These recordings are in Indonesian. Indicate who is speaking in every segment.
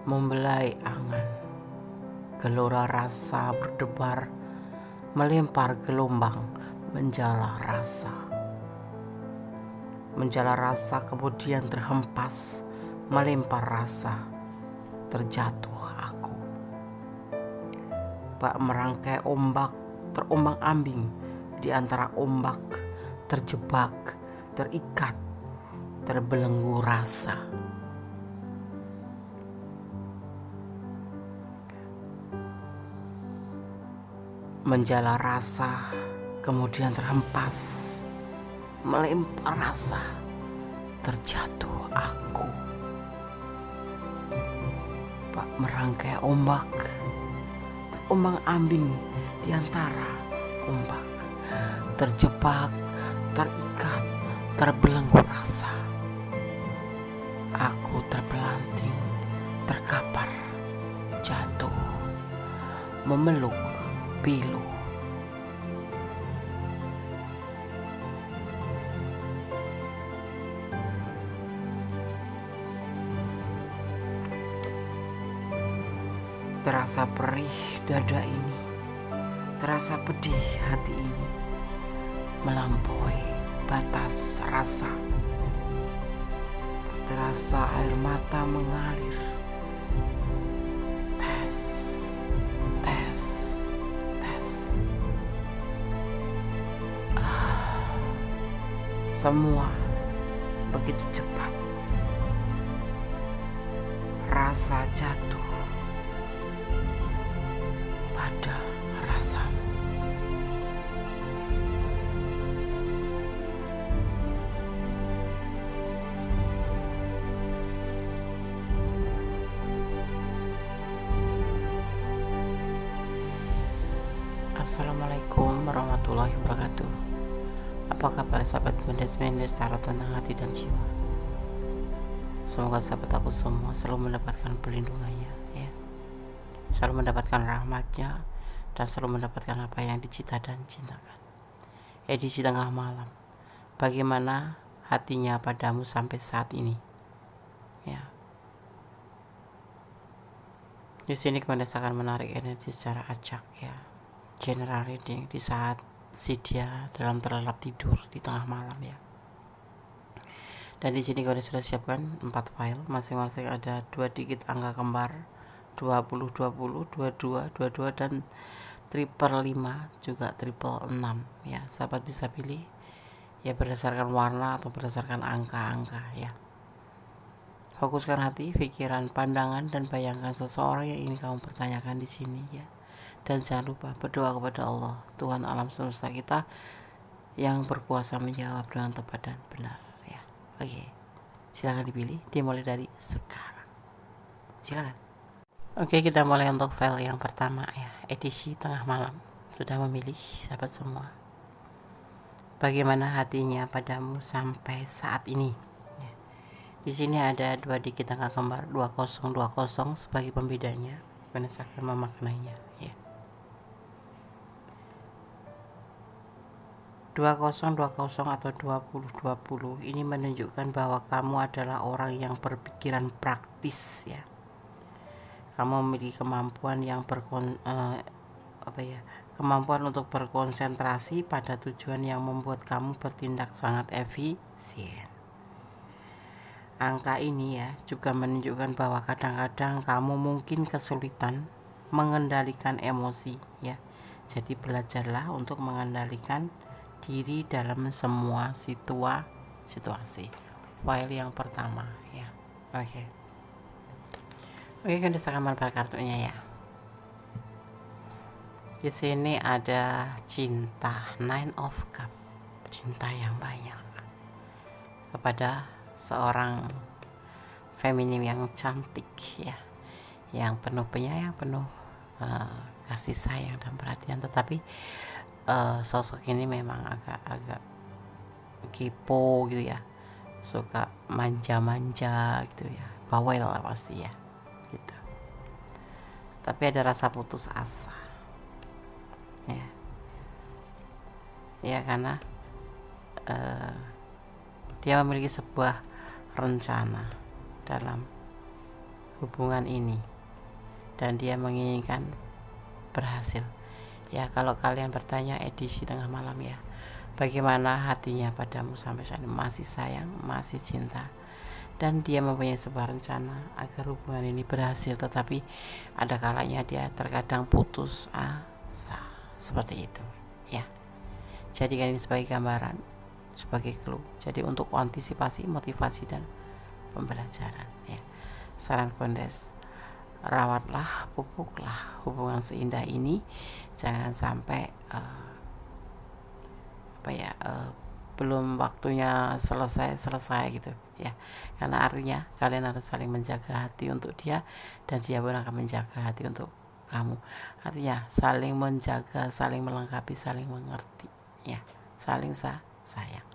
Speaker 1: membelai angan. Gelora rasa berdebar, melempar gelombang, menjala rasa. Menjala rasa kemudian terhempas, melempar rasa, terjatuh aku. Bak merangkai ombak, terombang-ambing di antara ombak, terjebak, terikat, terbelenggu rasa. Menjala rasa, kemudian terhempas, melempar rasa, terjatuh aku. Bak merangkai ombak, terombang-ambing di antara ombak, terjebak, terikat, terbelenggu rasa. Aku terpelanting, terkapar, jatuh, memeluk pilu. Terasa perih dada ini, terasa pedih hati ini, melampaui batas rasa. Terasa air mata mengalir. Tes, tes, tes. Semua begitu cepat. Rasa jatuh pada rasamu. Assalamualaikum warahmatullahi wabarakatuh. Apa kabar sahabat Mendes Tarot tentang hati dan jiwa? Semoga sahabat aku semua selalu mendapatkan perlindungannya, ya. Selalu mendapatkan rahmatnya dan selalu mendapatkan apa yang dicita dan cintakan. Edisi tengah malam. Bagaimana hatinya padamu sampai saat ini? Ya. Di sini Mendes akan menarik energi secara acak, ya. General reading di saat si dia dalam terlelap tidur di tengah malam, ya. Dan di sini kalian sudah siapkan 4 file, masing-masing ada 2 digit angka kembar 20, 20, 22, 22 dan triple 5 juga triple 6, ya. Sahabat bisa pilih ya berdasarkan warna atau berdasarkan angka-angka, ya. Fokuskan hati, pikiran, pandangan dan bayangkan seseorang yang ingin kamu pertanyakan di sini, ya. Dan jangan lupa berdoa kepada Allah, Tuhan alam semesta kita yang berkuasa menjawab dengan tepat dan benar, ya. Oke, silakan dipilih, dimulai dari sekarang. Silakan. Oke, kita mulai untuk file yang pertama, ya. Edisi tengah malam. Sudah memilih sahabat semua? Bagaimana hatinya padamu sampai saat ini? Ya. Di sini ada 2 digit angka kembar 2020 sebagai pembedanya. Mendes akan memaknainya, ya. 2020 atau 2020 ini menunjukkan bahwa kamu adalah orang yang berpikiran praktis, ya. Kamu memiliki kemampuan yang kemampuan untuk berkonsentrasi pada tujuan yang membuat kamu bertindak sangat efisien. Angka ini, ya, juga menunjukkan bahwa kadang-kadang kamu mungkin kesulitan mengendalikan emosi, ya. Jadi belajarlah untuk mengendalikan diri dalam semua situasi. File yang pertama, ya. Oke, kan akan menebar kartunya, ya. Di sini ada cinta, 9 of Cup, cinta yang banyak kepada seorang feminim yang cantik, ya, yang penuh penyayang, penuh kasih sayang dan perhatian. Tetapi sosok ini memang agak kipo gitu, ya, suka manja-manja gitu, ya, bawel lah pasti, ya, gitu. Tapi ada rasa putus asa, ya karena dia memiliki sebuah rencana dalam hubungan ini dan dia menginginkan berhasil. Ya, kalau kalian bertanya edisi tengah malam ya, bagaimana hatinya padamu sampai saat ini, masih sayang, masih cinta, dan dia mempunyai sebuah rencana agar hubungan ini berhasil, tetapi ada kalanya dia terkadang putus asa, seperti itu ya. Jadikan ini sebagai gambaran, sebagai clue, jadi untuk antisipasi, motivasi, dan pembelajaran ya. Saran Kondes, rawatlah, pupuklah hubungan seindah ini, jangan sampai belum waktunya selesai gitu ya, karena artinya kalian harus saling menjaga hati untuk dia dan dia pun akan menjaga hati untuk kamu. Artinya saling menjaga, saling melengkapi, saling mengerti ya, saling sayang.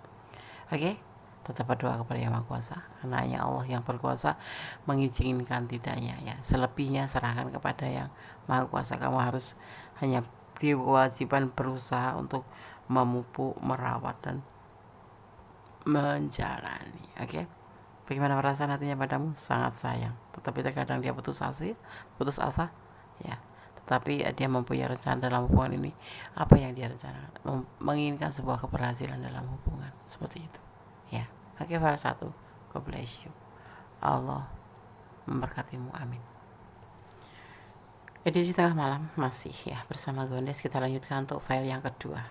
Speaker 1: Oke, tetap berdoa kepada Yang Maha Kuasa, karena hanya Allah yang berkuasa mengizinkan tidaknya ya. Selebihnya serahkan kepada Yang Maha Kuasa. Kamu harus hanya kewajiban berusaha untuk memupuk, merawat, dan menjalani. Oke. Bagaimana perasaan hatinya padamu? Sangat sayang, tetapi terkadang dia putus asa ya. Tetapi dia mempunyai rencana dalam hubungan ini. Apa yang dia rencanakan? Menginginkan sebuah keberhasilan dalam hubungan, seperti itu ya. Oke, para satu, God bless you, Allah memberkatimu, amin. Edisi tengah malam masih ya bersama Gondes. Kita lanjutkan untuk file yang kedua.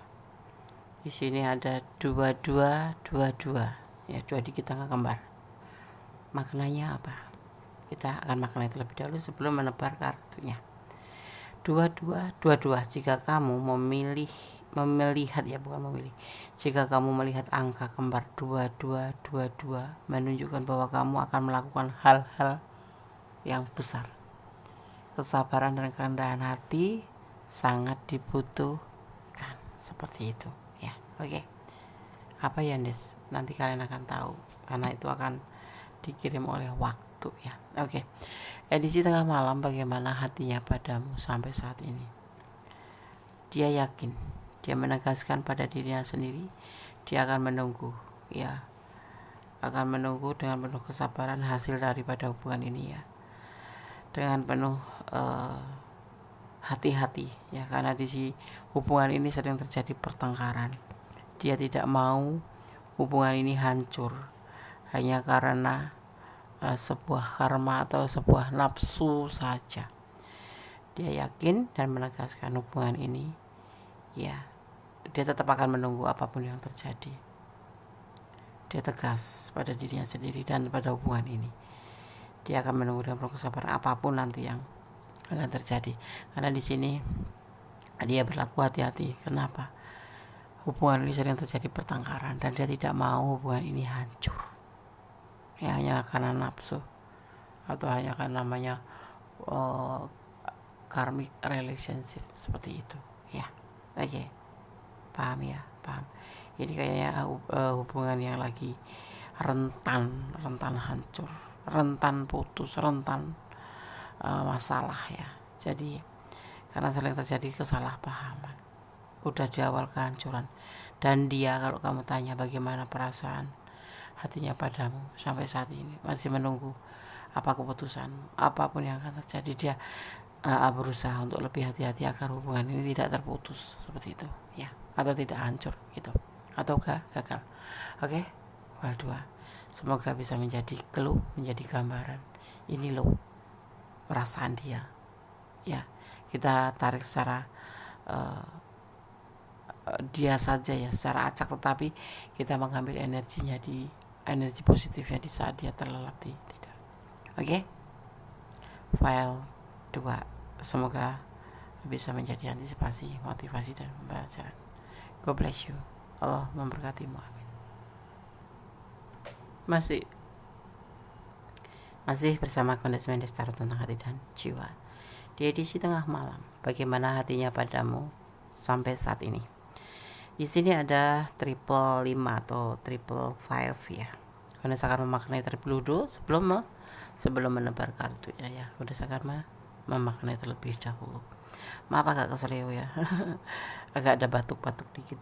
Speaker 1: Di sini ada 2222 ya, 2 digit angka kembar. Maknanya apa? Kita akan maknai terlebih dahulu sebelum menebar kartunya. 2222, jika kamu jika kamu melihat angka kembar 2222, menunjukkan bahwa kamu akan melakukan hal-hal yang besar. Kesabaran dan kerendahan hati sangat dibutuhkan, seperti itu ya. Oke. Apa ya, Des? Nanti kalian akan tahu karena itu akan dikirim oleh waktu ya. Oke. Edisi tengah malam, bagaimana hatinya padamu sampai saat ini? Dia yakin, dia menegaskan pada dirinya sendiri, dia akan menunggu ya. Akan menunggu dengan penuh kesabaran hasil daripada hubungan ini ya. Dengan penuh hati-hati ya, karena di hubungan ini sering terjadi pertengkaran. Dia tidak mau hubungan ini hancur hanya karena sebuah karma atau sebuah nafsu saja. Dia yakin dan menegaskan hubungan ini ya, dia tetap akan menunggu apapun yang terjadi. Dia tegas pada dirinya sendiri dan pada hubungan ini. Dia akan menunggu dengan penuh kesabaran apapun nanti yang akan terjadi. Karena di sini dia berlaku hati-hati. Kenapa? Hubungan ini sering terjadi pertengkaran dan dia tidak mau hubungan ini hancur. Ya, hanya karena nafsu atau hanya karena namanya karmic relationship, seperti itu ya. Oke. Paham ya? Paham. Ini kayaknya hubungan yang lagi rentan hancur, rentan putus, rentan masalah ya. Jadi karena sering terjadi kesalahpahaman, udah di awal kehancuran. Dan dia, kalau kamu tanya bagaimana perasaan hatinya padamu sampai saat ini, masih menunggu apa keputusan, apapun yang akan terjadi. Dia berusaha untuk lebih hati-hati agar hubungan ini tidak terputus, seperti itu ya, atau tidak hancur gitu, atau gagal. Oke, file 2 semoga bisa menjadi clue, menjadi gambaran. Ini loh perasaan dia ya. Kita tarik secara dia saja ya, secara acak, tetapi kita mengambil energinya, di energi positifnya di saat dia terlelap tidur. Oke. File 2 semoga bisa menjadi antisipasi, motivasi, dan pembelajaran. God bless you, Allah memberkatimu, amin. Masih bersama Kondes Mendes, Tarot tentang hati dan jiwa. Di edisi tengah malam, bagaimana hatinya padamu sampai saat ini? Di sini ada 555 atau 555 ya. Kondes akan memaknai terlebih dahulu sebelum menebar kartu ya. Kondes akan memaknai terlebih dahulu. Maaf agak keseleo ya. Agak ada batuk-batuk dikit.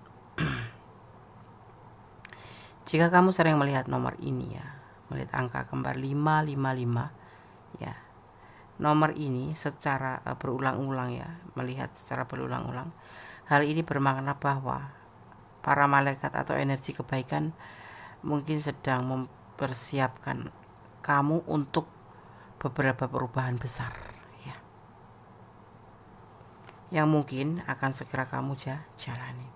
Speaker 1: Jika kamu sering melihat nomor ini ya, melihat angka kembar 555 ya, nomor ini secara berulang-ulang ya, melihat secara berulang-ulang, hal ini bermakna bahwa para malaikat atau energi kebaikan mungkin sedang mempersiapkan kamu untuk beberapa perubahan besar ya, yang mungkin akan segera kamu jalani.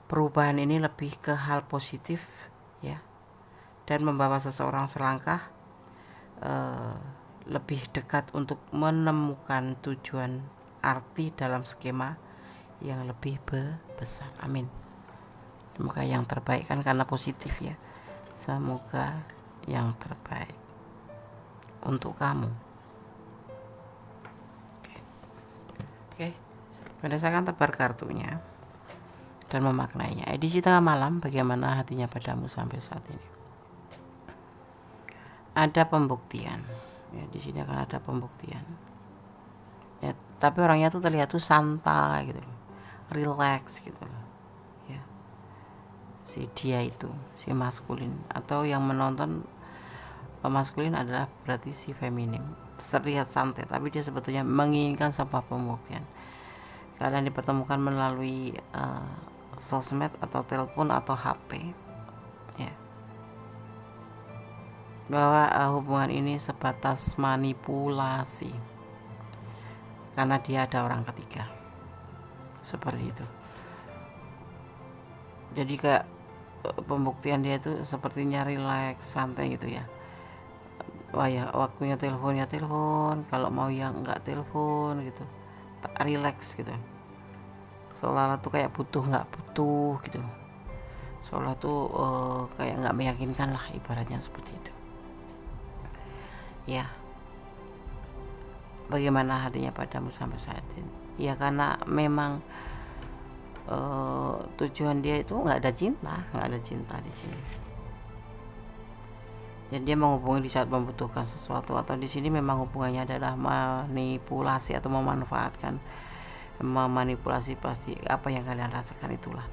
Speaker 1: Perubahan ini lebih ke hal positif ya, dan membawa seseorang selangkah lebih dekat untuk menemukan tujuan arti dalam skema yang lebih besar. Amin. Semoga yang terbaik kan, karena positif ya. Semoga yang terbaik untuk kamu. Oke. Berdasarkan tebar kartunya dan memaknainya. Edisi tengah malam, bagaimana hatinya padamu sampai saat ini? Ada pembuktian. Ya, di sini akan ada pembuktian. Ya, tapi orangnya tuh terlihat tuh santai gitu, relax gitu. Ya. Si dia itu, si maskulin, atau yang menonton maskulin adalah berarti si feminim. Terlihat santai, tapi dia sebetulnya menginginkan sebuah pembuktian. Kalian dipertemukan melalui sosmed atau telepon atau HP ya, bahwa hubungan ini sebatas manipulasi karena dia ada orang ketiga, seperti itu. Jadi kayak pembuktian dia itu sepertinya relax, santai gitu ya. Wah ya, waktunya telepon ya telepon, kalau mau yang enggak telepon gitu, relax gitu, seolah-olah tuh kayak butuh nggak butuh gitu, seolah tuh kayak nggak meyakinkan lah, ibaratnya seperti itu ya. Bagaimana hatinya padamu sampai saat ini? Ya karena memang tujuan dia itu nggak ada cinta di sini. Jadi dia menghubungi di saat membutuhkan sesuatu, atau di sini memang hubungannya adalah manipulasi atau memanipulasi. Pasti apa yang kalian rasakan itulah.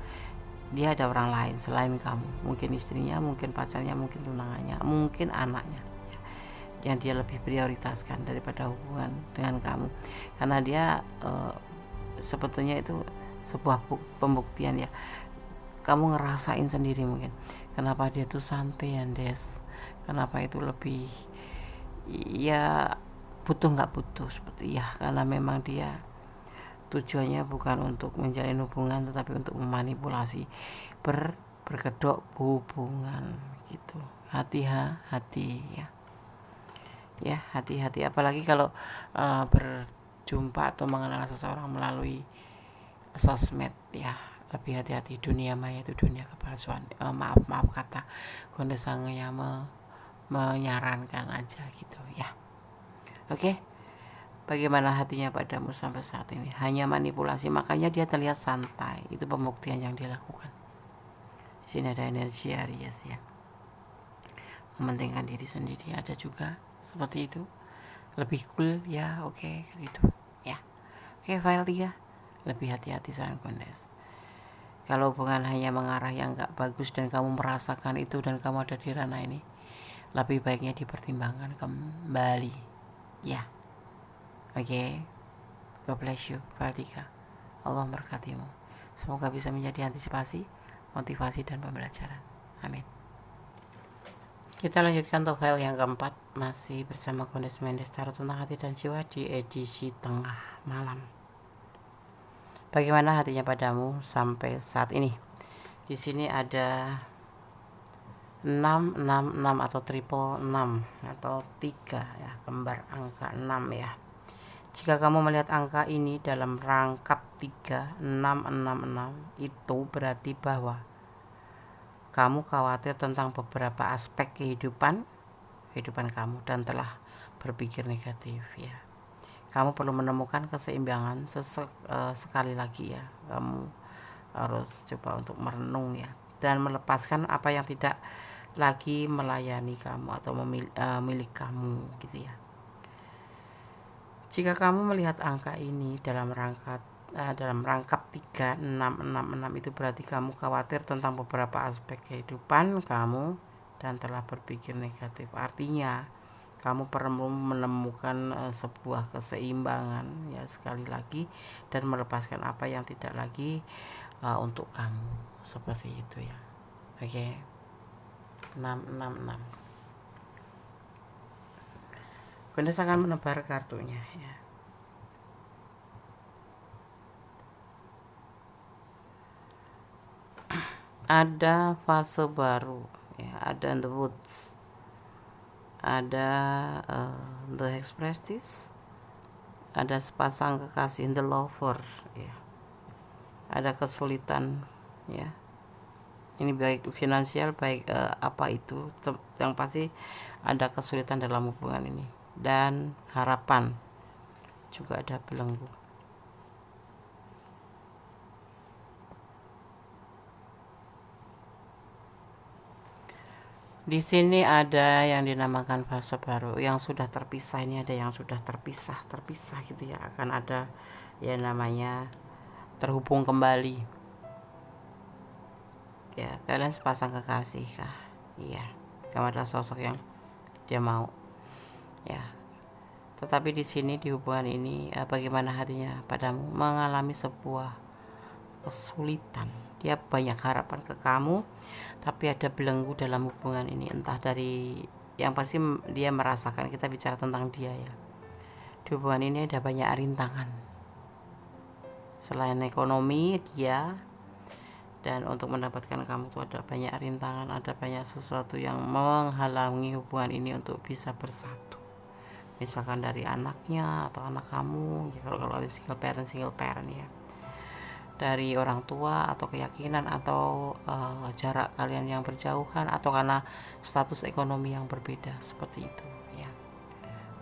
Speaker 1: Dia ada orang lain selain kamu, mungkin istrinya, mungkin pacarnya, mungkin tunangannya, mungkin anaknya ya, yang dia lebih prioritaskan daripada hubungan dengan kamu, karena dia sebetulnya itu sebuah pembuktian ya. Kamu ngerasain sendiri mungkin kenapa dia tuh santai Des, kenapa itu lebih ya butuh nggak butuh seperti ya, karena memang dia tujuannya bukan untuk menjalin hubungan tetapi untuk memanipulasi, berkedok hubungan gitu. Hati-hati ya, hati-hati, apalagi kalau berjumpa atau mengenal seseorang melalui sosmed ya. Lebih hati-hati, dunia maya itu dunia kepalsuan. Maaf kata Gonde Sangenya menyarankan aja gitu ya. Oke. Bagaimana hatinya padamu sampai saat ini? Hanya manipulasi, makanya dia terlihat santai. Itu pembuktian yang dia lakukan. Di sini ada energi Aries ya, mementingkan diri sendiri. Ada juga seperti itu, lebih cool ya. Oke, gitu ya. Oke, file 3. Lebih hati-hati sayang Gondes. Kalau hubungan hanya mengarah yang gak bagus dan kamu merasakan itu dan kamu ada di ranah ini, lebih baiknya dipertimbangkan kembali ya. Oke. God bless you. File 3. Allah memberkatimu. Semoga bisa menjadi antisipasi, motivasi, dan pembelajaran. Amin. Kita lanjutkan untuk file yang keempat, masih bersama Gondes Mendes Tarot tentang hati dan jiwa di edisi tengah malam. Bagaimana hatinya padamu sampai saat ini? Di sini ada 666 atau triple 6 atau 3 ya, kembar angka 6 ya. Jika kamu melihat angka ini dalam rangkap 3, 666, itu berarti bahwa kamu khawatir tentang beberapa aspek kehidupan kamu dan telah berpikir negatif ya. Kamu perlu menemukan keseimbangan sekali lagi ya. Kamu harus coba untuk merenung ya, dan melepaskan apa yang tidak lagi melayani kamu atau milik kamu gitu ya. Jika kamu melihat angka ini dalam rangkap 3, 666, itu berarti kamu khawatir tentang beberapa aspek kehidupan kamu dan telah berpikir negatif. Artinya kamu perlu menemukan sebuah keseimbangan ya, sekali lagi, dan melepaskan apa yang tidak lagi untuk kamu, seperti itu ya. Oke. 666. Bunda akan menebar kartunya ya. Ada fase baru ya, ada in the woods, ada the expressives, ada sepasang kekasih in the lover ya, ada kesulitan ya, ini baik finansial, baik apa itu, yang pasti ada kesulitan dalam hubungan ini, dan harapan juga ada belenggu. Di sini ada yang dinamakan fase baru, yang sudah terpisah. Ini ada yang sudah terpisah gitu ya, akan ada ya namanya terhubung kembali ya. Kalian sepasang kekasih kah? Iya, kamu adalah sosok yang dia mau ya. Tetapi di sini di hubungan ini bagaimana hatinya padamu, mengalami sebuah kesulitan. Dia banyak harapan ke kamu, tapi ada belenggu dalam hubungan ini, entah dari yang pasti dia merasakan, kita bicara tentang dia ya. Di hubungan ini ada banyak rintangan selain ekonomi dia, dan untuk mendapatkan kamu tuh ada banyak rintangan, ada banyak sesuatu yang menghalangi hubungan ini untuk bisa bersatu. Misalkan dari anaknya atau anak kamu ya, kalau ada single parent ya, dari orang tua, atau keyakinan, atau jarak kalian yang berjauhan, atau karena status ekonomi yang berbeda, seperti itu ya.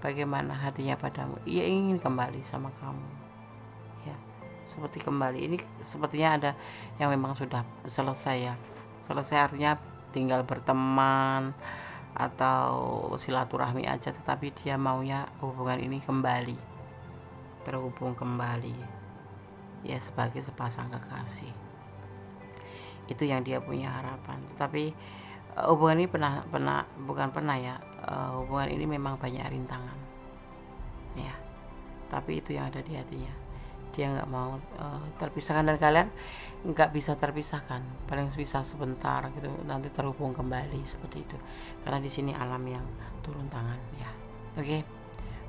Speaker 1: Bagaimana hatinya padamu? Ia ingin kembali sama kamu ya, seperti kembali. Ini sepertinya ada yang memang sudah selesai ya. Selesai artinya tinggal berteman atau silaturahmi aja, tetapi dia maunya hubungan ini kembali, terhubung kembali ya, sebagai sepasang kekasih. Itu yang dia punya harapan. Tetapi hubungan ini hubungan ini memang banyak rintangan ya, tapi itu yang ada di hatinya. Dia nggak mau terpisahkan, dan kalian nggak bisa terpisahkan, paling bisa sebentar gitu, nanti terhubung kembali, seperti itu, karena di sini alam yang turun tangan ya. Oke.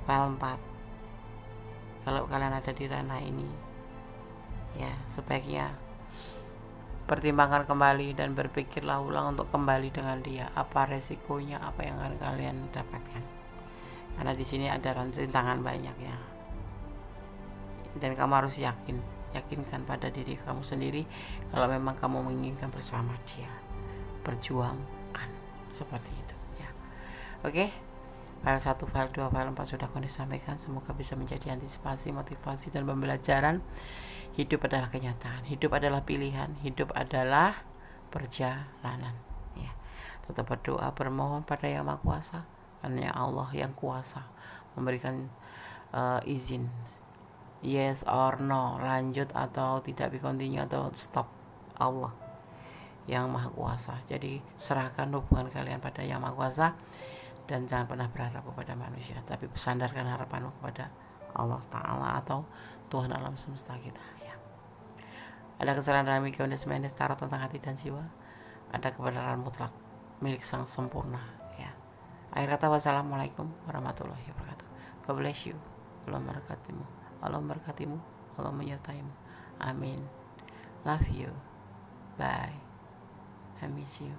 Speaker 1: File 4. Kalau kalian ada di ranah ini ya, sebaiknya pertimbangkan kembali dan berpikirlah ulang untuk kembali dengan dia. Apa resikonya, apa yang akan kalian dapatkan, karena di sini ada rintangan banyak ya, dan kamu harus yakinkan pada diri kamu sendiri kalau memang kamu menginginkan bersama dia. Perjuangkan, seperti itu ya. Oke. File 1, file 2, file 4 sudah aku disampaikan. Semoga bisa menjadi antisipasi, motivasi, dan pembelajaran. Hidup adalah kenyataan, hidup adalah pilihan, hidup adalah perjalanan ya. Tetap berdoa, bermohon pada Yang Maha Kuasa, karena Allah yang kuasa memberikan izin yes or no, lanjut atau tidak, be continue atau stop. Allah yang Maha Kuasa. Jadi serahkan hubungan kalian pada Yang Maha Kuasa, dan jangan pernah berharap kepada manusia, tapi sandarkan harapanmu kepada Allah Ta'ala atau Tuhan alam semesta kita ya. Ada kesalahan dalam Ikonis Mendes tarot tentang hati dan jiwa, ada kebenaran mutlak milik Sang Sempurna ya. Akhir kata, wassalamualaikum warahmatullahi wabarakatuh. God bless you. Allah memberkatimu, Allah memberkatimu, Allah menyertaimu. Amin. Love you. Bye. I miss you.